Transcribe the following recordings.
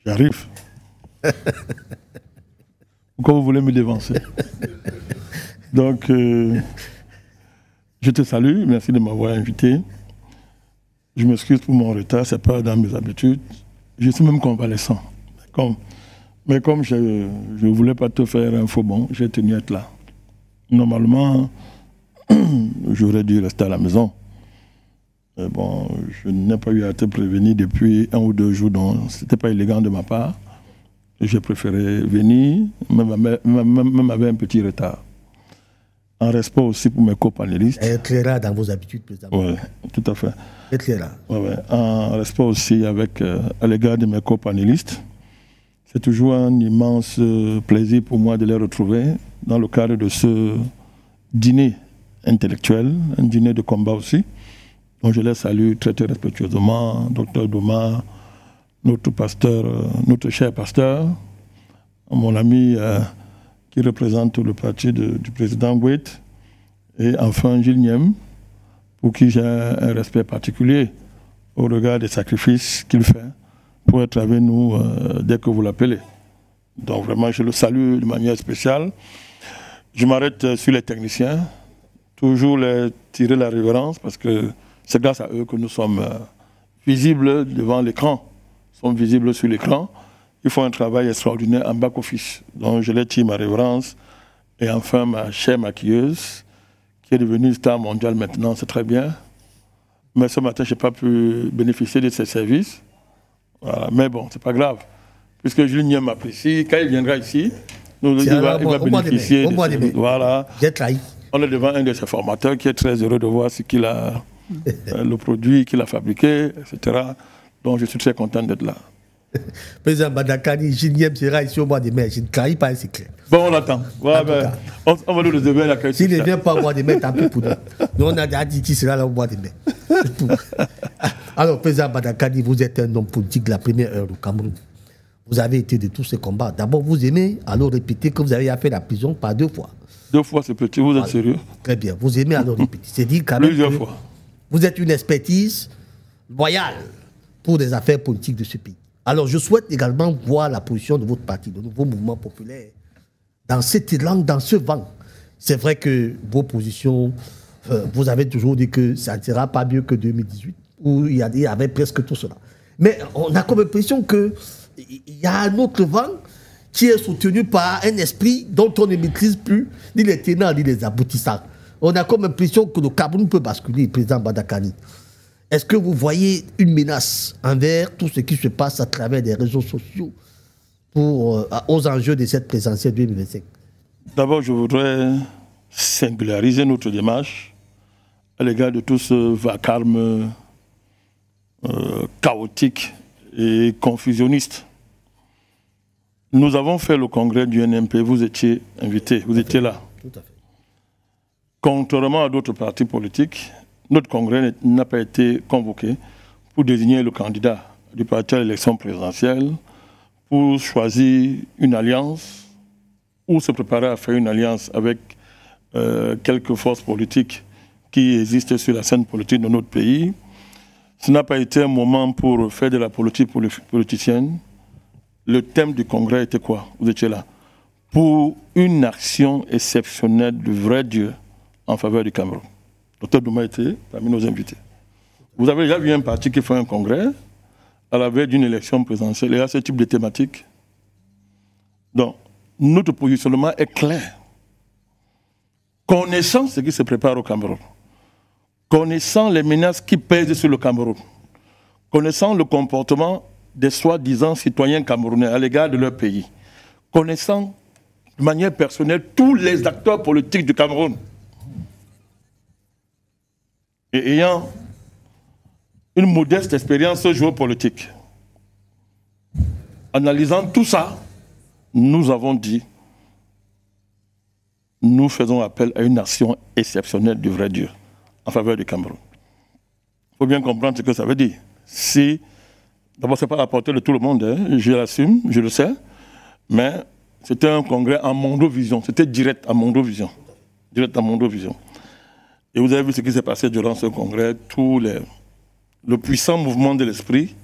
J'arrive. Pourquoi vous voulez me dévancer? Donc, je te salue, merci de m'avoir invité. Je m'excuse pour mon retard, ce n'est pas dans mes habitudes. Je suis même convalescent. Mais comme je ne voulais pas te faire un faux bon, j'ai tenu à être là. Normalement, j'aurais dû rester à la maison. Mais bon, je n'ai pas eu à te prévenir depuis 1 ou 2 jours, donc ce n'était pas élégant de ma part. J'ai préféré venir, même avec un petit retard. En respect aussi pour mes copanélistes. Elle est très rare dans vos habitudes, président. Oui, tout à fait. Elle est très rare. Ouais. En respect aussi à l'égard de mes copanélistes. C'est toujours un immense plaisir pour moi de les retrouver dans le cadre de ce dîner intellectuel, un dîner de combat aussi. Donc je les salue très très respectueusement, Dr Douma, notre pasteur, notre cher pasteur, mon ami qui représente le parti du président Gouet, et enfin Gilles Niem, pour qui j'ai un respect particulier au regard des sacrifices qu'il fait pour être avec nous dès que vous l'appelez. Donc vraiment, je le salue de manière spéciale. Je m'arrête sur les techniciens, toujours les tirer la révérence, parce que c'est grâce à eux que nous sommes visibles devant l'écran, sommes visibles sur l'écran. Ils font un travail extraordinaire en back-office. Donc je les tire ma révérence. Et enfin, ma chère maquilleuse, qui est devenue star mondiale maintenant, c'est très bien. Mais ce matin, je n'ai pas pu bénéficier de ses services. Voilà. Mais bon, c'est pas grave. Puisque Julien m'apprécie, quand il viendra ici, il va bénéficier. Voilà. J'ai trahi. On est devant un de ses formateurs qui est très heureux de voir ce qu'il a, le produit qu'il a fabriqué, etc. Donc je suis très content d'être là. Président Badakani, Julien sera ici au mois de mai. Je ne trahis pas, c'est clair. Bon, on attend. Ouais, on va nous réserver l'accueil. S'il ne vient pas au mois de mai, tant pis pour nous. Nous, on a déjà dit qu'il sera là au mois de mai. Alors, président Badakani, vous êtes un homme politique de la première heure au Cameroun. Vous avez été de tous ces combats. D'abord, vous aimez alors répéter que vous avez fait la prison par 2 fois. 2 fois, c'est petit. Vous êtes sérieux? Très bien. Vous aimez alors répéter. C'est dit quand même. Plusieurs fois. Vous êtes une expertise loyale pour les affaires politiques de ce pays. Alors, je souhaite également voir la position de votre parti, le nouveau mouvement populaire, dans cette langue, dans ce vent. C'est vrai que vos positions, vous avez toujours dit que ça ne sera pas mieux que 2018, où il y avait presque tout cela. Mais on a comme l'impression qu'il y a un autre vent qui est soutenu par un esprit dont on ne maîtrise plus ni les tenants ni les aboutissants. On a comme l'impression que le Cameroun peut basculer, président Badakani. Est-ce que vous voyez une menace envers tout ce qui se passe à travers les réseaux sociaux aux enjeux de cette présidentielle 2025? D'abord, je voudrais singulariser notre démarche à l'égard de tout ce vacarme chaotique et confusionniste. Nous avons fait le congrès du NMP, vous étiez invité, vous étiez là. Tout à fait. Contrairement à d'autres partis politiques, notre congrès n'a pas été convoqué pour désigner le candidat du parti à l'élection présidentielle, pour choisir une alliance ou se préparer à faire une alliance avec quelques forces politiques qui existent sur la scène politique de notre pays. Ce n'a pas été un moment pour faire de la politique politicienne. Le thème du congrès était quoi? Vous étiez là. Pour une action exceptionnelle du vrai Dieu en faveur du Cameroun. Dr Douma était parmi nos invités. Vous avez déjà vu un parti qui fait un congrès à la veille d'une élection présidentielle et à ce type de thématique. Donc, notre positionnement est clair. Connaissant ce qui se prépare au Cameroun, connaissant les menaces qui pèsent sur le Cameroun, connaissant le comportement des soi-disant citoyens camerounais à l'égard de leur pays, connaissant de manière personnelle tous les acteurs politiques du Cameroun, et ayant une modeste expérience géopolitique, analysant tout ça, nous avons dit, nous faisons appel à une action exceptionnelle du vrai Dieu en faveur du Cameroun. Il faut bien comprendre ce que ça veut dire. Si, d'abord, ce n'est pas à la portée de tout le monde, hein, je l'assume, je le sais, mais c'était un congrès en mondovision, c'était direct en mondovision. Direct en mondovision. Et vous avez vu ce qui s'est passé durant ce congrès, le puissant mouvement de l'esprit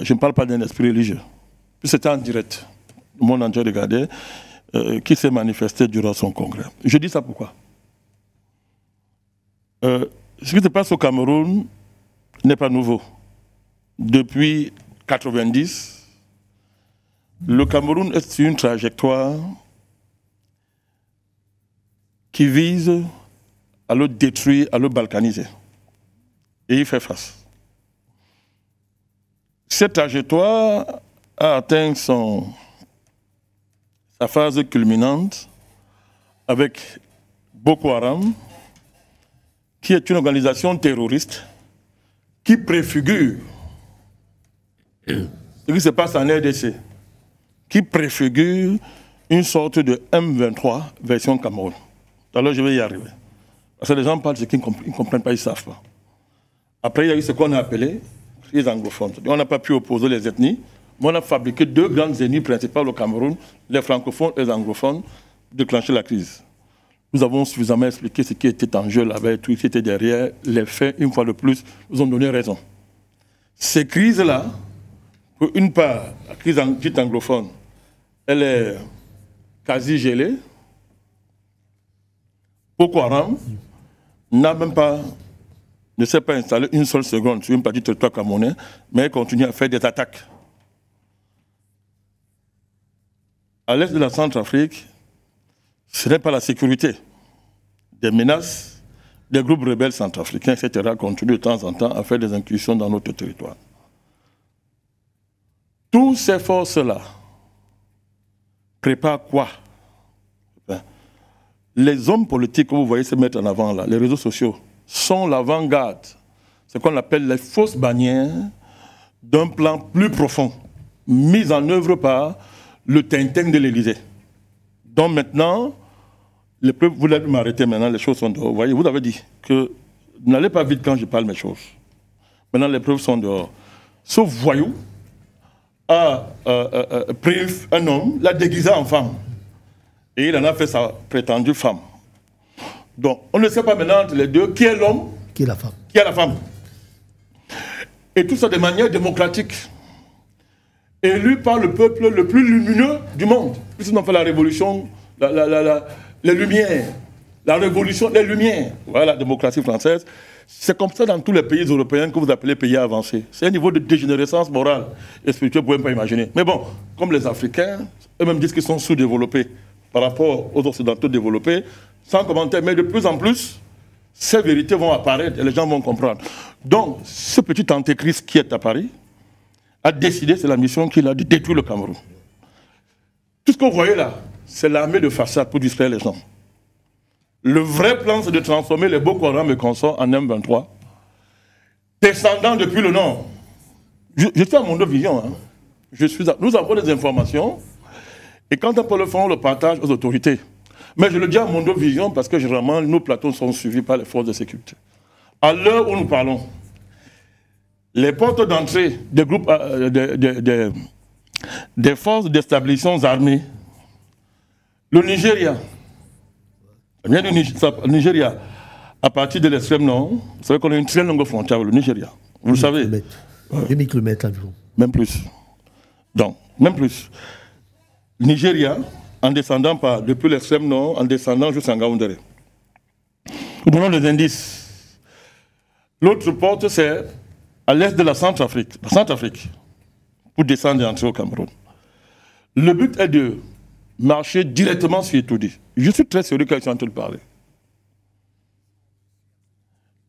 je ne parle pas d'un esprit religieux. Puis c'était en direct. Le monde entier regardait, qui s'est manifesté durant son congrès. Je dis ça pourquoi? Ce qui se passe au Cameroun n'est pas nouveau. Depuis 1990, le Cameroun est sur une trajectoire qui vise à le détruire, à le balkaniser. Et il fait face. Cette trajectoire a atteint sa phase culminante avec Boko Haram, qui est une organisation terroriste qui préfigure ce qui se passe en RDC, qui préfigure une sorte de M23 version Cameroun. Alors je vais y arriver. Parce que les gens parlent de ce qu'ils ne comprennent pas, ils ne savent pas. Après, il y a eu ce qu'on a appelé les anglophones. On n'a pas pu opposer les ethnies, mais on a fabriqué deux grandes ethnies principales au Cameroun, les francophones et les anglophones, déclencher la crise. Nous avons suffisamment expliqué ce qui était en jeu là-bas, tout ce qui était derrière. Les faits, une fois de plus, nous ont donné raison. Ces crises-là, pour une part, la crise dite anglophone, elle est quasi gelée. Boko Haram ne s'est pas installé une seule seconde sur une partie du territoire camerounais, mais elle continue à faire des attaques. À l'est de la Centrafrique, ce n'est pas la sécurité. Des menaces, des groupes rebelles centrafricains, etc., continuent de temps en temps à faire des incursions dans notre territoire. Toutes ces forces-là préparent quoi? Les hommes politiques que vous voyez se mettre en avant, là, les réseaux sociaux, sont l'avant-garde. C'est ce qu'on appelle les fausses bannières d'un plan plus profond, mis en œuvre par le Tintin de l'Élysée. Donc maintenant, les preuves, vous l'avez m'arrêter maintenant, les choses sont dehors. Vous voyez, vous avez dit que n'allez pas vite quand je parle mes choses. Maintenant, les preuves sont dehors. Ce voyou a pris un homme, l'a déguisé en femme. Et il en a fait sa prétendue femme. Donc, on ne sait pas maintenant entre les deux qui est l'homme, qui est la femme. Qui est la femme. Et tout ça de manière démocratique. Élu par le peuple le plus lumineux du monde. Puisqu'ils ont fait la révolution, les Lumières. La révolution, les Lumières. Voilà la démocratie française. C'est comme ça dans tous les pays européens que vous appelez pays avancés. C'est un niveau de dégénérescence morale et spirituelle, vous ne pouvez même pas imaginer. Mais bon, comme les Africains, eux-mêmes disent qu'ils sont sous-développés par rapport aux Occidentaux développés, sans commentaire, mais de plus en plus, ces vérités vont apparaître et les gens vont comprendre. Donc, ce petit antéchrist qui est à Paris a décidé, c'est la mission qu'il a, de détruire le Cameroun. Tout ce que vous voyez là, c'est l'armée de façade pour distraire les gens. Le vrai plan, c'est de transformer les Boko Haram et consorts en M23, descendant depuis le nord. Je suis à Mondovision. Hein. Nous avons des informations, et quand on peut le faire, on le partage aux autorités. Mais je le dis à Mondovision parce que généralement, nos plateaux sont suivis par les forces de sécurité. À l'heure où nous parlons, les portes d'entrée des groupes, des forces de déstabilisation armées, le Nigeria, à partir de l'extrême nord, vous savez qu'on a une très longue frontière avec le Nigeria. Vous le savez. 2000 km environ. Même plus. Donc, même plus. Le Nigeria, en descendant depuis l'extrême nord, en descendant jusqu'en Ngaoundéré. Nous donnons des indices. L'autre porte, c'est à l'est de la Centrafrique, pour descendre et entrer au Cameroun. Le but est de marcher directement sur Etoudi. Je suis très sérieux quand je suis en train de parler.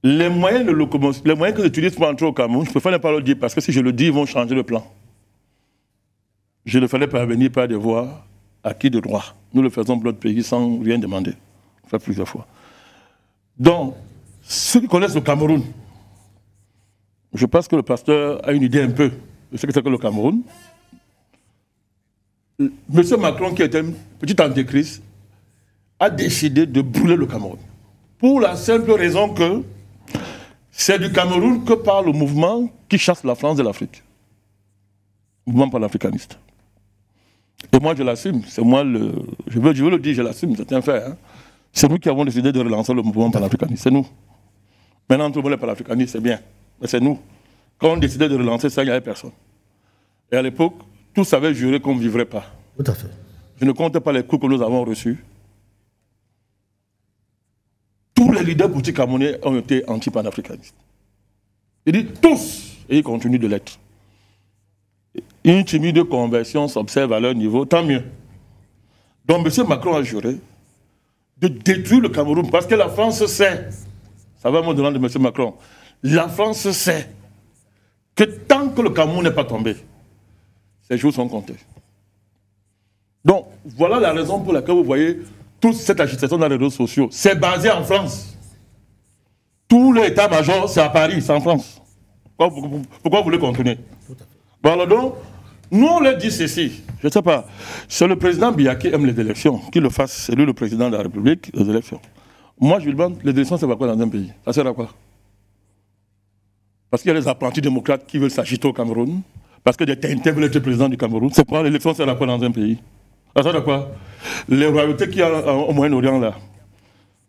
Les moyens de locomotion, les moyens que j'utilise pour entrer au Cameroun, je préfère ne pas le dire parce que si je le dis, ils vont changer le plan. Je ne fallait pas venir par des voies acquis de droit. Nous le faisons pour notre pays sans rien demander. On fait plusieurs fois. Donc, ceux qui connaissent le Cameroun, je pense que le pasteur a une idée un peu de ce que c'est que le Cameroun. Monsieur Macron, qui était un petit antéchrist, a décidé de brûler le Cameroun. Pour la simple raison que c'est du Cameroun que parle le mouvement qui chasse la France de l'Afrique. Mouvement panafricaniste. Et moi, je l'assume. C'est moi je veux le dire, je l'assume, c'est un fait. Hein. C'est nous qui avons décidé de relancer le mouvement panafricaniste. C'est nous. Maintenant, tout le monde est panafricaniste, c'est bien. Mais c'est nous. Quand on décidait de relancer ça, il n'y avait personne. Et à l'époque, tous avaient juré qu'on ne vivrait pas. Tout à fait. Je ne compte pas les coups que nous avons reçus. Tous les leaders politiques camerounais ont été anti-panafricanistes. Il dit tous, et ils continuent de l'être. Une timide conversion s'observe à leur niveau, tant mieux. Donc M. Macron a juré de détruire le Cameroun parce que la France sait, ça va me demander de M. Macron, la France sait que tant que le Cameroun n'est pas tombé, ses jours sont comptés. Donc voilà la raison pour laquelle vous voyez toute cette agitation dans les réseaux sociaux. C'est basé en France. Tout l'état-major, c'est à Paris, c'est en France. Pourquoi vous voulez contourner? Bon alors donc, nous on leur dit ceci, je ne sais pas, c'est le président Biya qui aime les élections, qu'il le fasse, c'est lui le président de la République, les élections. Moi je lui demande, les élections c'est quoi dans un pays? Ça sert à quoi? Parce qu'il y a les apprentis démocrates qui veulent s'agiter au Cameroun, parce que des Tintin veulent être président du Cameroun. C'est quoi l'élection sert à quoi dans un pays? Ça sert à quoi? Les royautés qu'il y a au Moyen-Orient là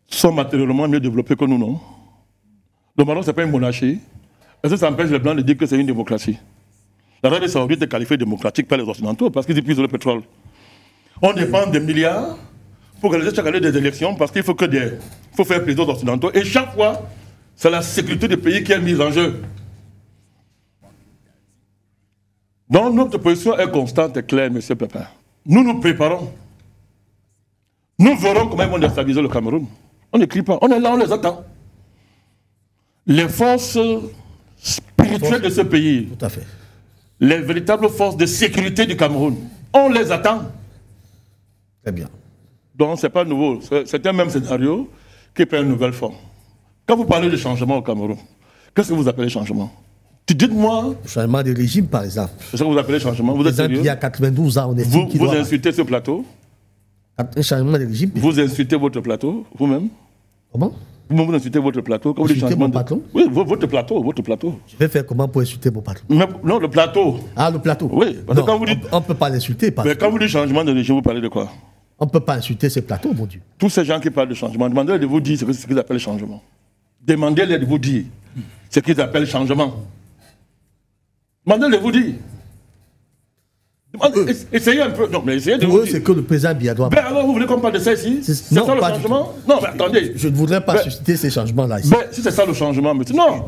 sont matériellement mieux développées que nous, non? Donc maintenant, ce n'est pas une monarchie. Est-ce que ça empêche les Blancs de dire que c'est une démocratie? L'Arabie Saoudite est qualifiée démocratique par les Occidentaux parce qu'ils épuisent le pétrole. On dépense des milliards pour organiser chaque année des élections parce qu'il faut faire plaisir aux Occidentaux. Et chaque fois, c'est la sécurité du pays qui est mise en jeu. Donc notre position est constante et claire, M. Pépin. Nous nous préparons. Nous verrons comment ils vont déstabiliser le Cameroun. On n'écrit pas. On est là, on les attend. Les forces spirituelles de ce pays. Tout à fait. Les véritables forces de sécurité du Cameroun. On les attend. Très bien. Donc, ce n'est pas nouveau. C'est un même scénario qui prend une nouvelle forme. Quand vous parlez de changement au Cameroun, qu'est-ce que vous appelez changement? Dites-moi. Changement de régime, par exemple. C'est ça que vous appelez changement? Vous êtes sérieux? Il y a 92 ans, on estime Vous insultez ce plateau? Un changement de régime. Vous insultez votre plateau, vous-même? Comment? Vous insultez votre plateau. Quand vous dites mon patron? Oui, votre plateau. Je vais faire comment pour insulter mon patron? Non, le plateau. Ah, le plateau? Oui, parce que quand vous dites... On ne peut pas l'insulter. Mais quand vous dites changement de régime, vous parlez de quoi? On ne peut pas insulter ces plateaux, mon Dieu. Tous ces gens qui parlent de changement, demandez-leur de vous dire ce qu'ils appellent changement. Demandez-leur de vous dire ce qu'ils appellent changement. Demandez-leur de vous dire. Essayez un peu. Non, mais essayez de Pour vous eux, dire. c'est que le président Biya doit... Ben alors, vous voulez qu'on parle de ça ici? C'est ça le changement? Non, mais attendez. Je ne voudrais pas susciter ces changements-là ici. Ben, si c'est ça le changement, mais non,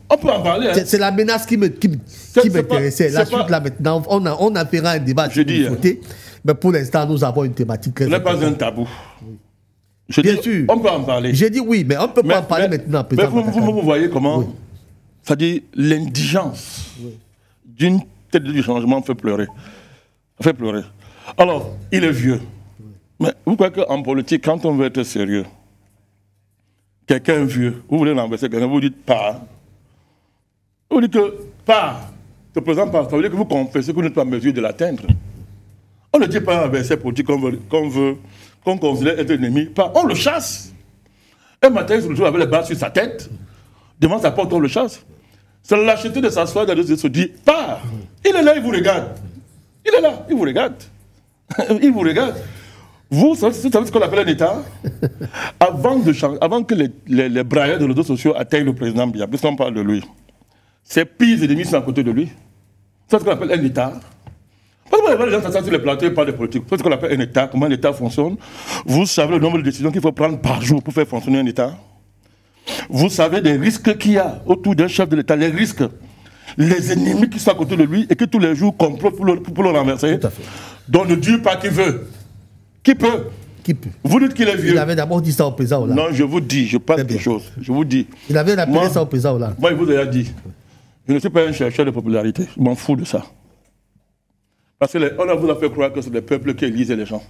on peut en parler. Hein. C'est la menace qui m'intéressait. La suite, là, maintenant, on a fait un débat sur le côté. Mais pour l'instant, nous avons une thématique très importante. Ce n'est pas un tabou. Bien sûr. On peut en parler. J'ai dit oui, mais on ne peut pas en parler maintenant. Mais vous voyez comment, c'est-à-dire l'indigence d'une tête du changement fait pleurer. Fait pleurer. Alors, il est vieux. Mais vous croyez qu'en politique, quand on veut être sérieux, quelqu'un vieux, vous voulez renverser quelqu'un, vous dites pas. Vous dites que pas. Se présente pas. Ça veut dire que vous confessez que vous n'êtes pas en mesure de l'atteindre. On ne dit pas un verset politique qu'on considère être ennemi. Pas. On le chasse. Un matin, il se retrouve avec les balles sur sa tête. Devant sa porte, on le chasse. C'est la lâcheté de s'asseoir et de se dire, pas. Il est là, il vous regarde. Il est là, il vous regarde. Il vous regarde. Vous savez ce qu'on appelle un État? Avant que les braillards de réseaux sociaux atteignent le président Biya, puisqu'on parle de lui, ses pires ennemis sont à côté de lui. C'est ce qu'on appelle un État. Parce que les gens s'assoient sur les plateaux et parlent de politique. C'est ce qu'on appelle un État, comment un État fonctionne. Vous savez le nombre de décisions qu'il faut prendre par jour pour faire fonctionner un État. Vous savez des risques qu'il y a autour d'un chef de l'État, les risques. Les ennemis qui sont à côté de lui et qui tous les jours complotent pour le renverser. Tout à fait. Donc ne Dieu pas qui veut. Qui peut? Qui peut? Vous dites qu'il est vieux. Il avait d'abord dit ça au président Hollande. Non, je vous dis, je parle de choses. Je vous dis. Il avait appelé ça au président Hollande. Moi, il vous a dit. Je ne suis pas un chercheur de popularité. Je m'en fous de ça. Parce qu'on vous a fait croire que c'est le peuple qui élise les gens.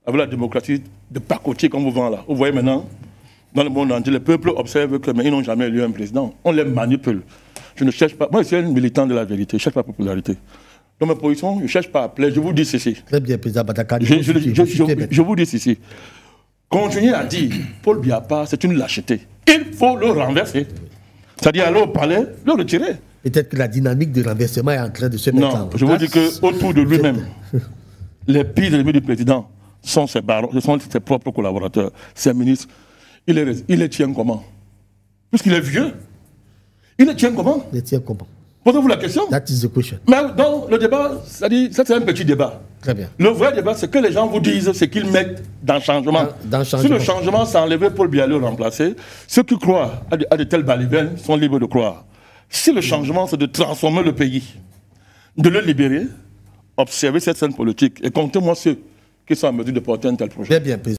Avec la démocratie de pacotier qu'on vous vend là. Vous voyez maintenant, dans le monde entier, les peuples observent qu'ils n'ont jamais élu un président. On les manipule. Je ne cherche pas. Moi, je suis un militant de la vérité. Je ne cherche pas la popularité. Dans ma position, je ne cherche pas à plaire. Je vous dis ceci. Très bien, président Badaka. Je vous dis ceci. Continuez à dire, Paul Biya, c'est une lâcheté. Il faut le renverser. C'est-à-dire aller au palais, le retirer. Peut-être que la dynamique de renversement est en train de se mettre en place. Non, je vous dis qu'autour de lui-même, les pires ennemis du président sont ses barons, ce sont ses propres collaborateurs, ses ministres. Il les tient comment? Puisqu'il est vieux. Il les tient comment? Il les tient comment? Posez-vous la question. That is the question. Mais donc, le débat, ça c'est un petit débat. Très bien. Le vrai débat, c'est que les gens vous disent ce qu'ils mettent dans le changement. Si le changement, c'est enlever Paul Biya le remplacer, ceux qui croient à de telles balivernes sont libres de croire. Si le changement, c'est de transformer le pays, de le libérer, observez cette scène politique et comptez-moi ceux qui sont en mesure de porter un tel projet. Bien, bien.